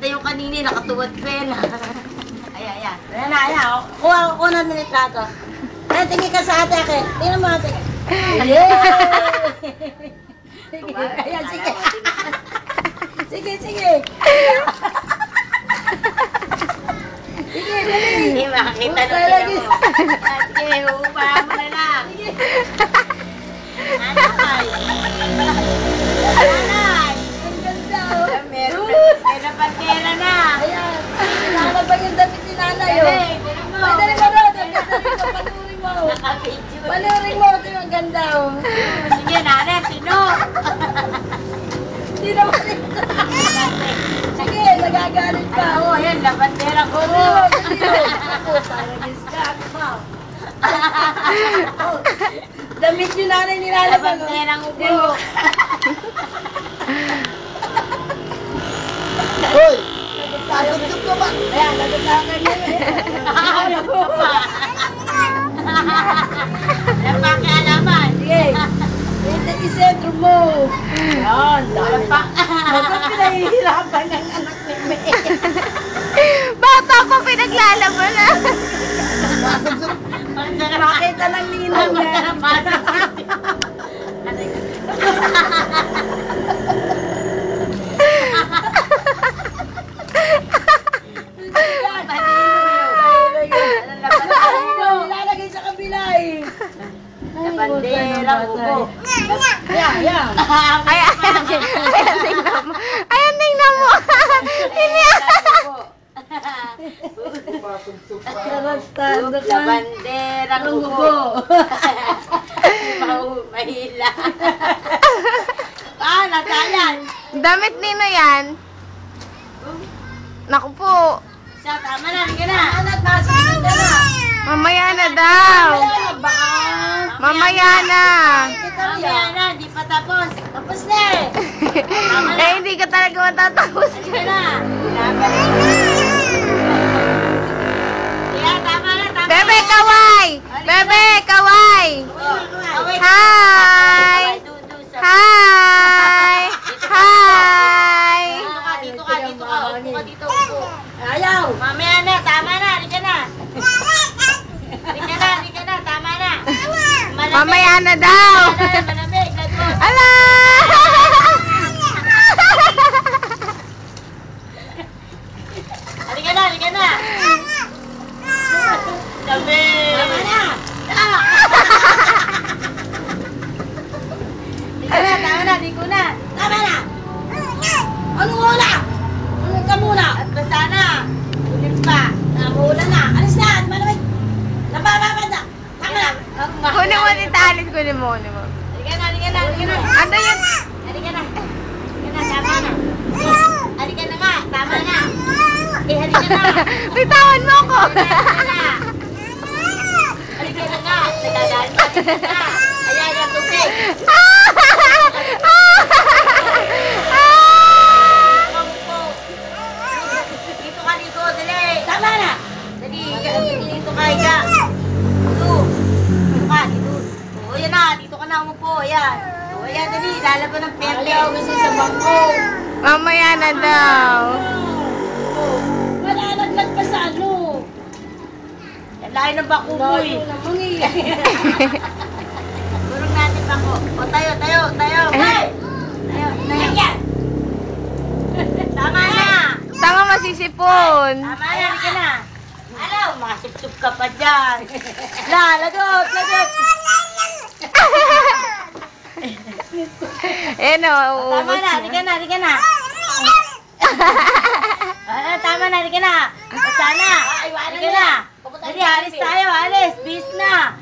maganda yung kanini, nakatuwad pena. Ayan. Ayan. Kuha na ng litrato. Ayan, tingin ka sa ate, Ake. Tingnan mo ate. Yay! Ayan, sige. Sige. Sige, dali. Hindi, makakita na sila mo. Sige, uupahan mo na lang. Sige. Anay. Ang ganda, oh. Meron na pantera na. Ayan. Nalabag yung damit ni nanay, oh. Dali mo rin. Panurin mo. Panurin mo. Ito yung ganda, oh. Sige, nanay. Sino? Hindi naman ito. Sige, nagagalit ka. Oo, yan. Lapantera ko. Ako, saragis ka. Damit yung nanay nilalabag. Lapanterang ubo. Hoy! Nagutap ka ba? Ayan, nagutakan niya. Nakakalap ko pa. Napakialaman. Sige. Ito isentro mo. Yan, dami. Bakit pinahihirapan ng anak ni May? Bata ko pinaglalaban na. Makita ng ninong niya. Ilalagay sa kabila eh. Bandera ubo. Ayan. Ayan, tingnan mo. Ayan, tingnan mo. Sa bandera ubo. Mahila. Natayan. Damit nino yan? Naku po. Siya, tama na. Hindi ka na. Nasisigil ka na. Mamaya na daw. Mamaya na. Mamaya na, di pa tapos. Tapos na eh. Eh, hindi ka talaga matatapos. Hindi ka na. Kaya, tama na. Bebe, kaway! Bebe, kaway! Hi! Hi! Hi! Dito ka. Upo ka dito. Ayaw. Mamaya na, tama na. Halika na. Halika na. Tama na. Mamaya na daw. Malamig. Ala! Halika na. Sabi. Tama na. Tama na. Di ko na. Tama na. Ano muna? Ano ka muna? At basta na. Ulit pa. Namulan na. Alis na. Malamig. Napapapad na. Tama na. Kunin mo ni Talis, kunin mo. Halika na. Ano yun? Halika na. Tama na. Halika na nga. Tama na. Halika na. Bitawan mo ko. Halika na nga. Nagagalit ka. Ayan ang tubig. Dito, dali. Tama na. Dali, dito ka, higa. Dito ka. O, yan na. Dito ka na umupo. Ayan. O, ayan, dali. Lalaban ng perte. Ayaw kasi sa bangko. Mamaya na daw. Wala naglag pa sa ano. Yan lahi ng bako mo eh. Turong natin bako. O, tayo. Hey! Tayo. Yan. Tama na. Tanga masisipon. Tama na, halika na. Alaw, masip-sup ka pa dyan. Lagot. Ayan o, Tama na, halika na. Tama na, halika na. Sana. Halika na. Dali, alis tayo, alis. Bis na.